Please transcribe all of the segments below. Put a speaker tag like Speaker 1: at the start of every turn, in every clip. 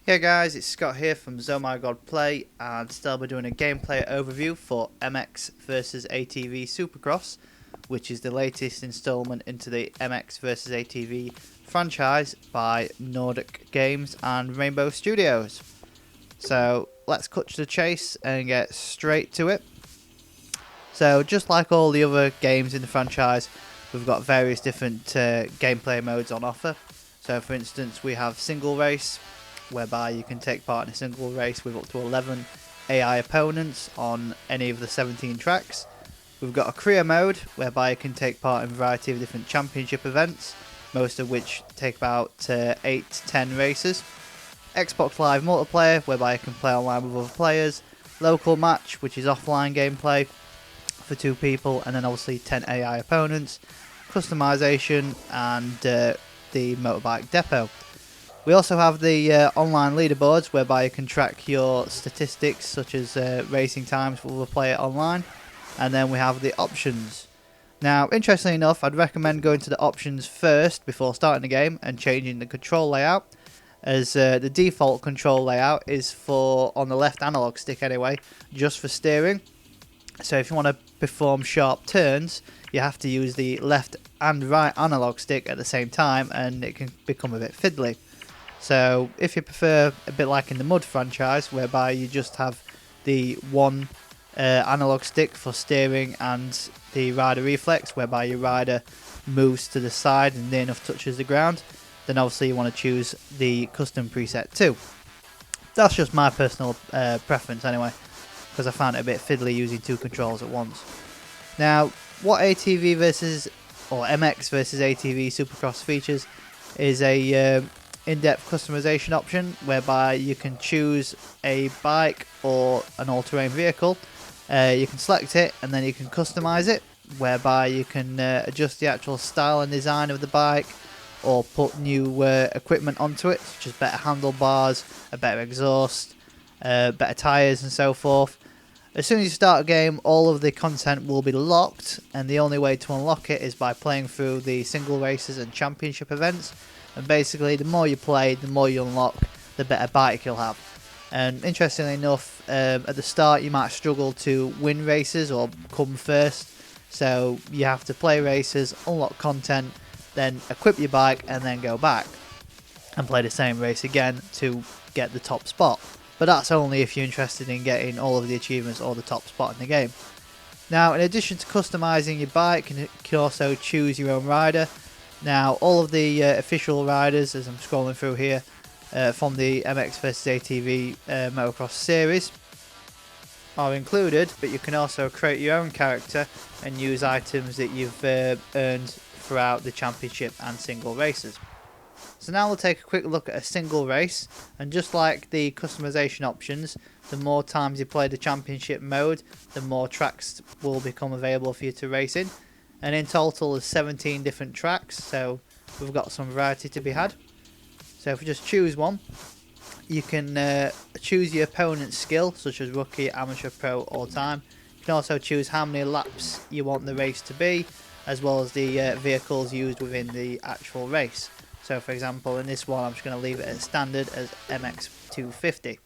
Speaker 1: Hey guys, it's Scott here from Oh My God Play, and today I'll be doing a gameplay overview for MX vs ATV Supercross, which is the latest installment into the MX vs ATV franchise by Nordic Games and Rainbow Studios. So let's cut to the chase and get straight to it. So just like all the other games in the franchise, we've got various different gameplay modes on offer. So for instance, we have single race, whereby you can take part in a single race with up to 11 AI opponents on any of the 17 tracks. We've got a career mode, whereby you can take part in a variety of different championship events, most of which take about 8 to 10 races. Xbox Live multiplayer, whereby you can play online with other players. Local match, which is offline gameplay for 2 people, and then obviously 10 AI opponents. Customization, and the motorbike depot. We also have the online leaderboards, whereby you can track your statistics such as racing times for other player online. And then we have the options. Now, interestingly enough, I'd recommend going to the options first before starting the game and changing the control layout, as the default control layout is for, on the left analog stick anyway, just for steering. So if you want to perform sharp turns, you have to use the left and right analog stick at the same time, and it can become a bit fiddly. So if you prefer a bit like in the Mud franchise, whereby you just have the one analog stick for steering and the rider reflex, whereby your rider moves to the side and near enough touches the ground, then obviously you want to choose the custom preset too. That's just my personal preference anyway, because I found it a bit fiddly using 2 controls at once. Now, what ATV versus, or MX versus ATV Supercross features is a in-depth customization option, whereby you can choose a bike or an all-terrain vehicle. You can select it and then you can customize it, whereby you can adjust the actual style and design of the bike, or put new equipment onto it, such as better handlebars, a better exhaust, better tyres and so forth. As soon as you start a game, all of the content will be locked, and the only way to unlock it is by playing through the single races and championship events. And basically, the more you play, the more you unlock, the better bike you'll have. And interestingly enough, at the start you might struggle to win races or come first. So you have to play races, unlock content, then equip your bike, and then go back and play the same race again to get the top spot. But that's only if you're interested in getting all of the achievements or the top spot in the game. Now, in addition to customizing your bike, you can also choose your own rider. Now, all of the official riders, as I'm scrolling through here, from the MX vs ATV motocross series are included, but you can also create your own character and use items that you've earned throughout the championship and single races. So now we'll take a quick look at a single race, and just like the customization options, the more times you play the championship mode, the more tracks will become available for you to race in. And in total there's 17 different tracks, so we've got some variety to be had. So if we just choose one, you can choose your opponent's skill, such as rookie, amateur, pro, all time. You can also choose how many laps you want the race to be, as well as the vehicles used within the actual race. So for example, in this one I'm just going to leave it as standard as MX250.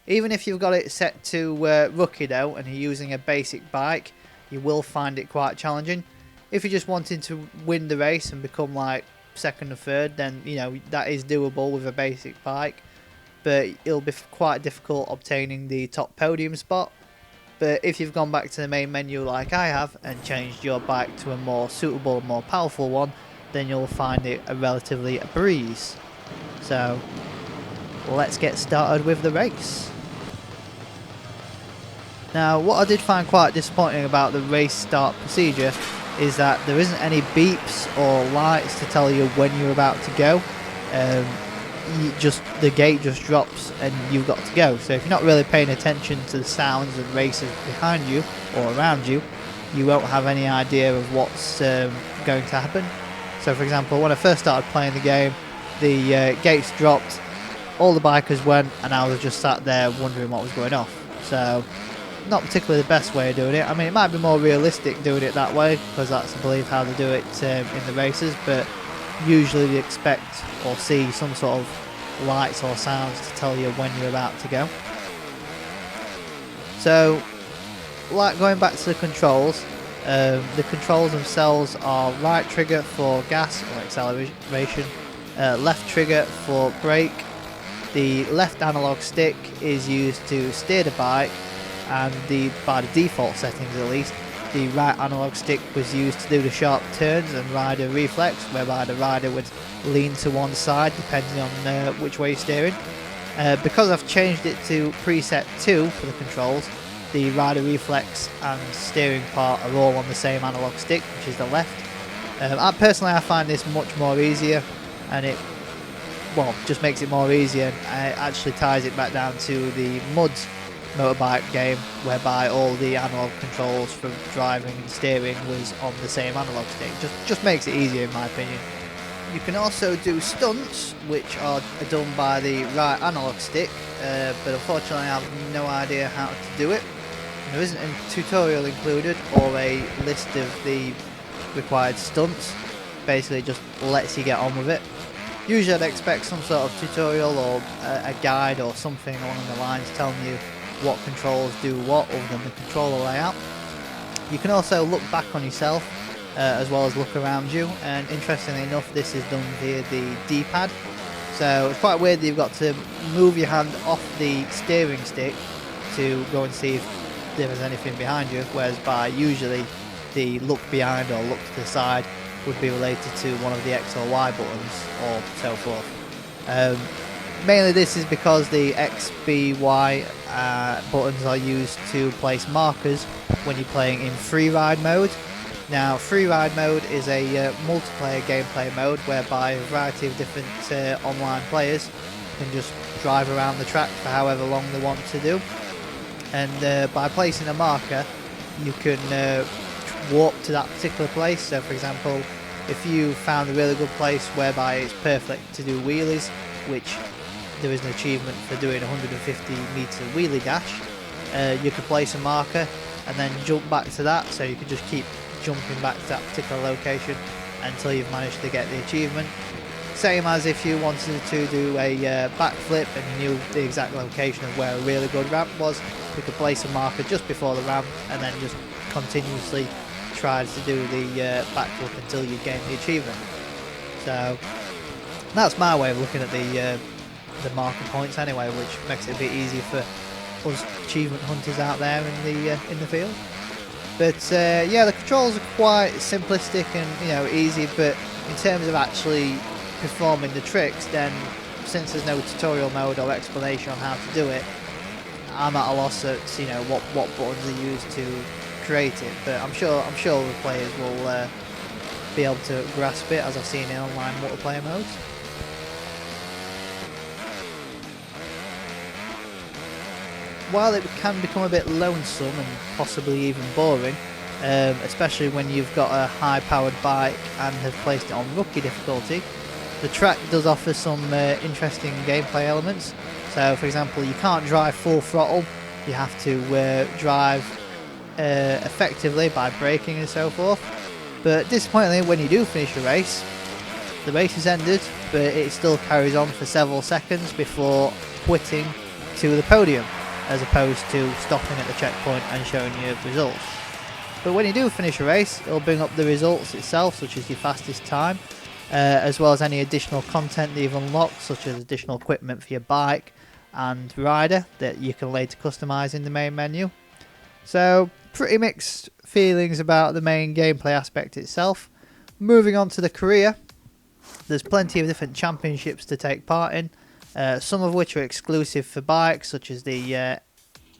Speaker 1: Even if you've got it set to rookie though, and you're using a basic bike, you will find it quite challenging. If you're just wanting to win the race and become like second or third, then you know that is doable with a basic bike, but it'll be quite difficult obtaining the top podium spot. But if you've gone back to the main menu like I have and changed your bike to a more suitable, more powerful one, then you'll find it a relatively a breeze. So let's get started with the race. Now, what I did find quite disappointing about the race start procedure is that there isn't any beeps or lights to tell you when you're about to go. The gate just drops and you've got to go. So if you're not really paying attention to the sounds and races behind you or around you, you won't have any idea of what's going to happen. So for example, when I first started playing the game, the gates dropped, all the bikers went, and I was just sat there wondering what was going off. So not particularly the best way of doing it. I mean, it might be more realistic doing it that way, because that's, I believe, how they do it in the races, but usually we expect or see some sort of lights or sounds to tell you when you're about to go. So, like going back to the controls themselves are right trigger for gas or acceleration, left trigger for brake. The left analog stick is used to steer the bike, and by the default settings at least, the right analog stick was used to do the sharp turns and rider reflex, whereby the rider would lean to one side depending on which way you're steering. Because I've changed it to preset 2 for the controls, the rider reflex and steering part are all on the same analog stick, which is the left. Personally, I find this much more easier, and it just makes it more easier. And it actually ties it back down to the MUDs motorbike game, whereby all the analog controls from driving and steering was on the same analog stick. Just makes it easier in my opinion. You can also do stunts, which are done by the right analog stick, but unfortunately I have no idea how to do it. There isn't a tutorial included or a list of the required stunts. Basically just lets you get on with it. Usually I'd expect some sort of tutorial or a guide or something along the lines telling you what controls do what other than the controller layout. You can also look back on yourself as well as look around you, and interestingly enough this is done via the D-pad. So it's quite weird that you've got to move your hand off the steering stick to go and see if there is anything behind you, whereas by usually the look behind or look to the side would be related to one of the X or Y buttons or so forth. Mainly this is because the X, B, Y buttons are used to place markers when you're playing in free ride mode. Now free ride mode is a multiplayer gameplay mode whereby a variety of different online players can just drive around the track for however long they want to do, and by placing a marker you can warp to that particular place. So for example, if you found a really good place whereby it's perfect to do wheelies, which there is an achievement for doing 150 meter wheelie dash, you could place a marker and then jump back to that, so you could just keep jumping back to that particular location until you've managed to get the achievement. Same as if you wanted to do a backflip and you knew the exact location of where a really good ramp was, you could place a marker just before the ramp and then just continuously try to do the backflip until you gain the achievement. So that's my way of looking at the marker points anyway, which makes it a bit easier for us achievement hunters out there in the field. But yeah, the controls are quite simplistic and easy, but in terms of actually performing the tricks, then since there's no tutorial mode or explanation on how to do it, I'm at a loss at what buttons are used to create it. But I'm sure the players will be able to grasp it, as I've seen in online multiplayer modes. While it can become a bit lonesome and possibly even boring, especially when you've got a high-powered bike and have placed it on rookie difficulty, the track does offer some interesting gameplay elements. So, for example, you can't drive full throttle; you have to drive effectively by braking and so forth. But disappointingly, when you do finish a race, the race is ended, but it still carries on for several seconds before quitting to the podium, as opposed to stopping at the checkpoint and showing you results. But when you do finish a race, it'll bring up the results itself, such as your fastest time, as well as any additional content that you've unlocked, such as additional equipment for your bike and rider that you can later customise in the main menu. So pretty mixed feelings about the main gameplay aspect itself. Moving on to the career, there's plenty of different championships to take part in. Some of which are exclusive for bikes, such as the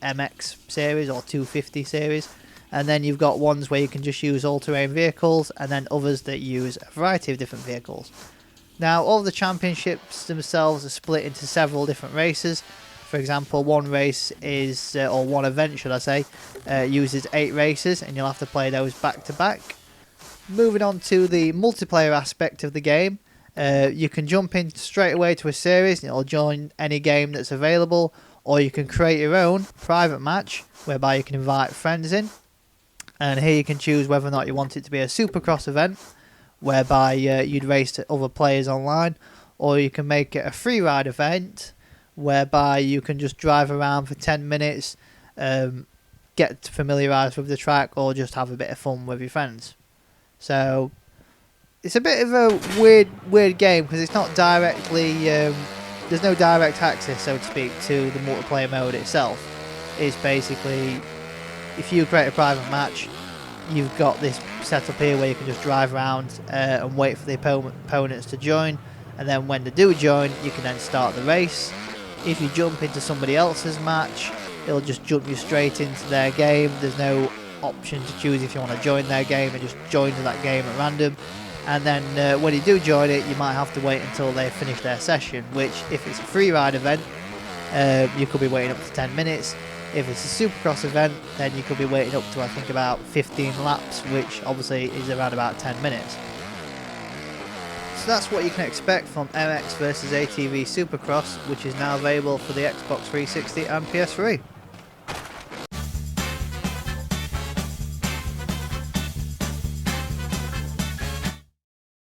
Speaker 1: MX series or 250 series, and then you've got ones where you can just use all-terrain vehicles, and then others that use a variety of different vehicles. Now, all of the championships themselves are split into several different races. For example, one race is, or one event should I say, uses 8 races, and you'll have to play those back to back. Moving on to the multiplayer aspect of the game, you can jump in straight away to a series and it'll join any game that's available, or you can create your own private match whereby you can invite friends in, and here you can choose whether or not you want it to be a Supercross event whereby you'd race to other players online, or you can make it a free ride event whereby you can just drive around for 10 minutes, get familiarised with the track, or just have a bit of fun with your friends. So it's a bit of a weird game because it's not directly, there's no direct access, so to speak, to the multiplayer mode itself. It's basically, if you create a private match, you've got this setup here where you can just drive around and wait for the opponents to join, and then when they do join, you can then start the race. If you jump into somebody else's match, it'll just jump you straight into their game. There's no option to choose if you want to join their game, and just join to that game at random. And then when you do join it, you might have to wait until they finish their session, which if it's a free ride event, you could be waiting up to 10 minutes. If it's a Supercross event, then you could be waiting up to, I think, about 15 laps, which obviously is around about 10 minutes. So that's what you can expect from MX vs ATV Supercross, which is now available for the Xbox 360 and PS3.